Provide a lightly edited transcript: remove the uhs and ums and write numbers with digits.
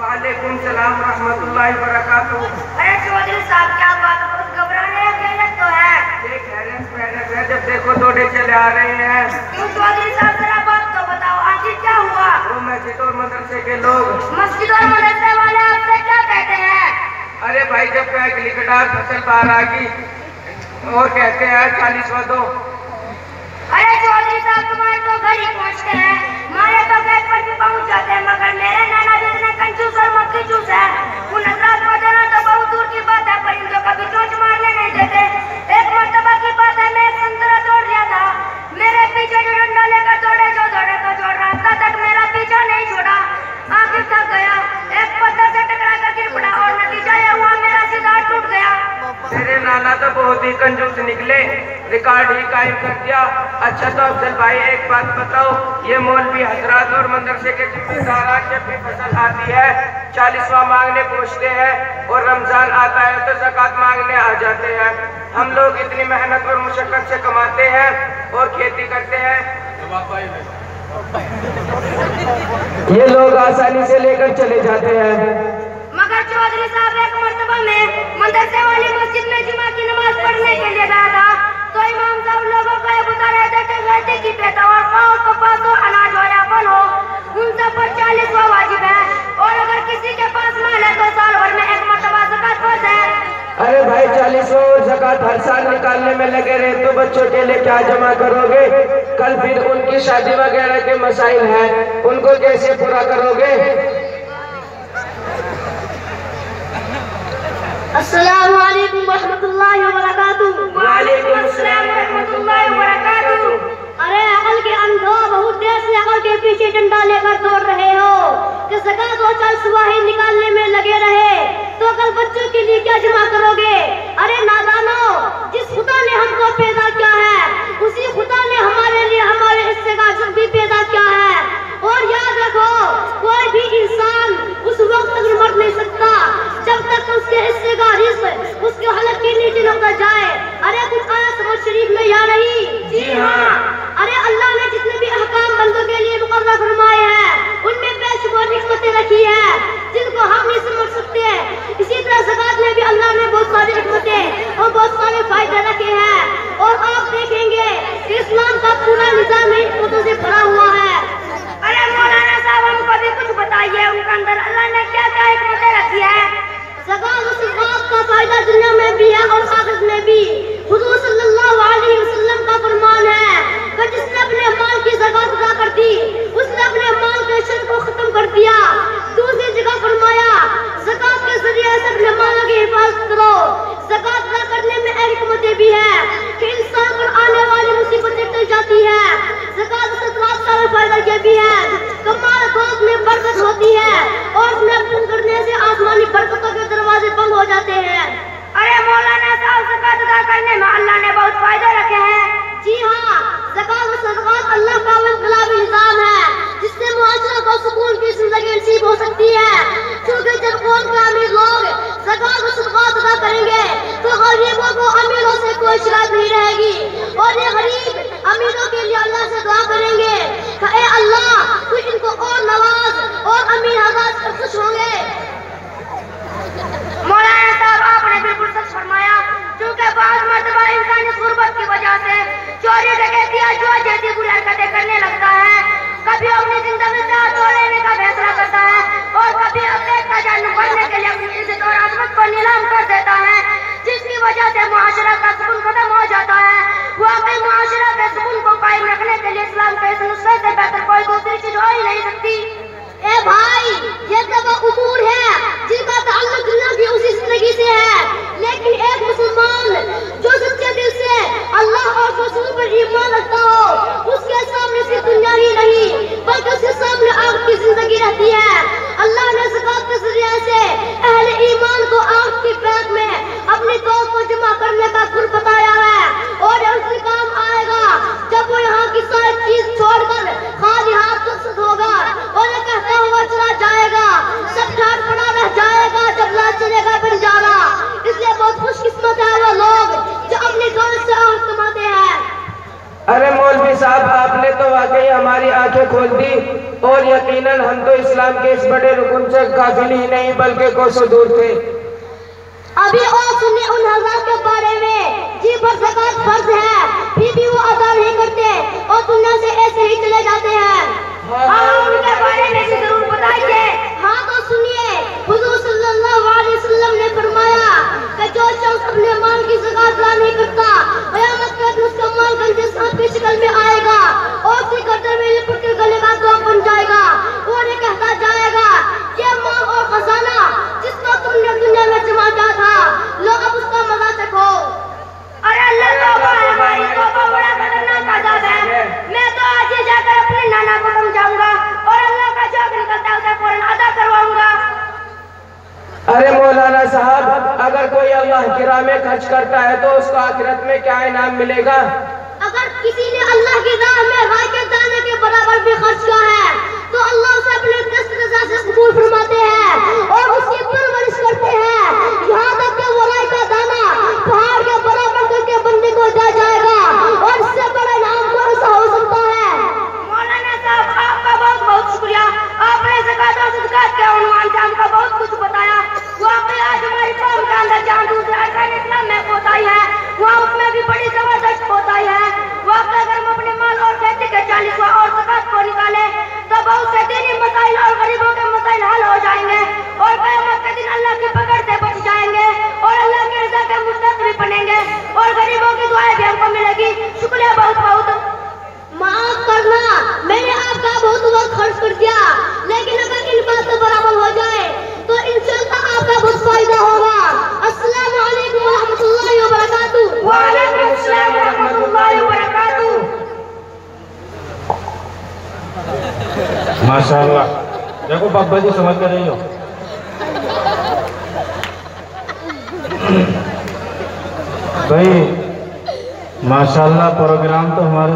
वालेकुम सलाम रहमतुल्लाहि बरकातुहू। अरे चौधरी साहब, क्या बात, बहुत घबराने या खैरियत तो है? एक हैरत पैरत है, जब देखो दौड़े चले आ रहे हैं। क्यों चौधरी साहब, जरा बात तो बताओ, आखिर क्या हुआ? वो मस्जिद और मदरसे के लोग। मस्जिद और मदरसे वाले आपसे क्या कहते हैं? अरे भाई, जब पैक लिखदार फसल बाहर आ गई और कहते हैं 40वां दो। अरे चौधरी साहब, तुम्हारे तो घर ही पहुँचते हैं, हमारे तो गेट पर भी पहुँच जाते हैं, मगर मेरे नाना जितने कंजूस और मक्खी चूस है, उन हजरात को देना तो बहुत दूर की बात है, पर इनको कभी चोंच मारने नहीं देते। एक मर्तबा की बात है, मैं एक संतरा तोड़ लिया था, मेरे पीछे जो डंडा लेकर दौड़े तो रास्ता तक मेरा पीछा नहीं छोड़ा, आखिर थक गया, एक पत्थर से टकरा कर गिर पड़ा और नतीजा यह हुआ मेरा सीधा टूट गया। मेरे नाना तो बहुत ही कंजूस निकले, रिकॉर्ड ही कायम कर दिया। अच्छा तो अफजल भाई, एक बात बताओ, ये मौलवी हजरात और मदरसे के जिम्मेदार जब भी फसल आती है 40वां मांगने पहुँचते हैं और रमजान आता है तो ज़कात मांगने आ जाते हैं। हम लोग इतनी मेहनत और मुशक्कत से कमाते हैं और खेती करते हैं, ये लोग आसानी से लेकर चले जाते हैं। मगर चौधरी साहब, एक मर्तबा में मदरसे वाली मस्जिद में जुमा की नमाज पढ़ने के लिए गया था, तो इमाम साहब लोगों को ये बता रहे थे कि गलती की पेटा और खाओ तो पासो, अनाज हो या फल हो, उन सब पर 40वां वाजिब है, और अगर किसी के पास माल है तो साल भर में एक मर्तबा ज़कात फर्ज है। अरे भाई, 40वां और ज़कात हर साल निकालने में लगे रहे तो बच्चों के लिए क्या जमा करोगे? कल फिर उनकी शादी वगैरह के मसाइल हैं, उनको कैसे पूरा करोगे? अस्सलामु अलैकुम वरहमतुल्लाहि वबरकातुहू। वालेकुम अस्सलाम वरहमतुल्लाहि वबरकातुहू। अरे अकल के अंधो, बहुत देर से अकल के पीछे डंडा लेकर दौड़ रहे हो कि ज़कात और 40वां ही निकालने में लगे रहे, तो कल बच्चों के लिए क्या जमा करोगे? अरे नादानो, जिस खुदा ने हमको पैदा किया है, उसी खुदा ने हमारे लिए हमारे हिस्से का रिज़्क़ भी पैदा किया है, और याद रखो, कोई भी इंसान उस वक्त तक मर नहीं सकता जब तक उसके हिस्से का रिज़्क़ उसके हलक के नीचे न उतर जाए। अरे कुछ आयत समझ शरीफ में या नहीं? जी हाँ। अरे अल्लाह ने जितने भी अहकाम बंदों के लिए मुकर्रर फरमाए हैं, उनमें बेशुमार हिकमतें रखी है जिनको हम नहीं समझ सकते। इसी तरह ज़कात में भी अल्लाह ने बहुत सारी हिकमतें और बहुत सारे फायदे रखे हैं, और आप देखेंगे कि इस्लाम का पूरा निज़ाम हिकमतों से भरा हुआ है। अरे मौलाना साहब, हमको भी कुछ बताइए, उनके अंदर अल्लाह ने क्या क्या हिकमतें रखी है? ज़कात उस बात का फायदा दुनिया में भी है और आखिरत में भी। हुज़ूर सल्लल्लाहु अलैहि वसल्लम का फरमान है कि जिसने अपने माल की ज़कात अदा कर दी, उसने अपने माल के शर्त को खत्म कर दिया। दूसरी जगह फरमाया, ज़कात के जरिए से अपने माल की हिफाजत करो। ज़कात अदा करने में एक हिकमतें भी है कि इंसान पर आने वाली मुसीबतें टल जाती है। ज़कात से बहुत सारे फायदा ये भी है कि माल दौलत में बरकत होती है, और उसमें पूर्ण करने से आसमानी बरकतों के दरवाजे बंद हो जाते हैं। अरे मौलाना साहब, ज़कात अदा करने में अल्लाह ने बहुत फायदे रखे हैं। जी हाँ, ज़कात और सदक़ात अल्लाह का इनक़लाबी निज़ाम है, जिससे मुआशरा को सुकून की ज़िंदगी नसीब हो सकती है। क्योंकि जब कौम के अमीर लोग ज़कात और सदक़ात अदा करेंगे तो गरीबों को अमीरों से कोई शिकायत नहीं रहेगी, और ये गरीब अमीरों के लिए अल्लाह से दुआ करेंगे कि ए अल्लाह, तू इनको और नवाज, और अमीर हज़रात खुश होंगे। मौलाना साहब, आपने बिल्कुल सच फरमाया, क्योंकि बाद मर्तबा इंसान इस गुर्बत की वजह से चोरी डकैती या जुआ जैसी बुरी हरकतें करने लगता है, कभी अपनी जिंदगी से हाथ धो लेने का फैसला करता है, और कभी अपने खजाने भरने के लिए अपनी इज्जत और आज़मत को नीलाम कर देता है, जिसकी वजह से मुआशरा का सुकून खत्म हो जाता है। वाकई मुआशरा के सुकून को कायम रखने के लिए इस्लाम के इस नुस्खे से बेहतर कोई दूसरी चीज हो ही नहीं सकती। ए भाई, ये तो वो उमूर है जिनका ताल्लुक दुनिया की उसी जिंदगी से है, लेकिन एक मुसलमान जो सच्चे दिल से अल्लाह और रसूल पर ईमान रखता हो, उसके सामने सिर्फ दुनिया ही नहीं बल्कि उसके सामने आग की जिंदगी रहती है। अल्लाह ने ज़कात के जरिए से अहले ईमान को आग की बैग में अपनी दौलत को जमा करने का गुर बताया है, और उसी काम आएगा जब वो यहाँ की सारी चीज छोड़कर खाली हाथ रुखसत होगा। अरे मौलवी साहब, आपने तो वाकई हमारी आंखें खोल दी और यकीनन हम तो इस्लाम के इस बड़े रुकन से काफिल ही नहीं बल्कि कोसों दूर थे। अभी और सुनिए उन हज़रात के बारे में जी पर ज़कात फर्ज है फिर भी वो अदा नहीं करते और दुनिया से ऐसे ही चले जाते हैं। हाँ, उनके बारे में भी जरूर बताइए। हाँ तो सुनिए, हुजूर सल्लल्लाहु अलैहि वसल्लम ने फरमाया कि जो शख्स अपने माल की ज़कात अदा नहीं करता क़यामत के दिन उसका माल गंजे सांप की शक्ल में आएगा और उसकी गर्दन में लिपट कर गले का दाग बन जाएगा और ये कहता जाएगा ये माल और खजाना जिसको तुमने दुनिया में जमाया था, लो अब उसका मजा चखो। अरे अल्लाह तौबा है, हमारी तौबा बड़ा खतरनाक अज़ाब है। मैं तो आज ही जाकर अपने नाना को समझाऊंगा और अल्लाह का जो निकलता है उसे फौरन अदा करवाऊंगा। अरे मौलाना साहब, अगर कोई अल्लाह की राह में खर्च करता है तो उसको आखिरत में क्या इनाम मिलेगा? अगर किसी ने अल्लाह की राह में राय के दाने के बराबर भी खर्च किया है तो अल्लाह उसे अपने दस्त रज़ा से कबूल फरमाते हैं और उसकी परवरिश करते हैं यहाँ तक कि वो राय का दाना पहाड़ के बराबर करके बंदे को दिया जाएगा और इससे बड़ा इनाम कौन सा हो सकता है? मौलाना साहब, आपका बहुत बहुत शुक्रिया। आपने ज़कात और सदक़ात के उन्वान से हमको बहुत कुछ बताया। वाकई आज हमारी कौम के अंदर जहाँ दूसरे अरकान इस्लाम में कोताही है वहाँ उसमें भी बड़ी जबरदस्त कोताही है। वाकई अगर हम अपने माल और खेती के 40वां और ज़कात को निकाले तो बहुत से दीनी मसाइल और गरीबों के मसाइल हल हो जाएंगे और क़यामत के दिन अल्लाह की पकड़ से बच जाएंगे और अल्लाह की रज़ा के मुस्तहिक़ भी बनेंगे और गरीबों की दुआएं भी हमको मिलेगी। शुक्रिया बहुत बहुत। माफ करना, मैंने आपका बहुत वक्त खर्च कर दिया, लेकिन अगर इन बात से बराबर हो जाए तो इंशाअल्लाह आपका बहुत फायदा होगा। अस्सलामु अलैकुम व रहमतुल्लाहि व बरकातुहू। व अलैकुम अस्सलाम व रहमतुल्लाहि व बरकातुहू। माशाअल्लाह, देखो बाबा जी समझ कर रही हो। भाई माशाअल्लाह, प्रोग्राम तो हमारे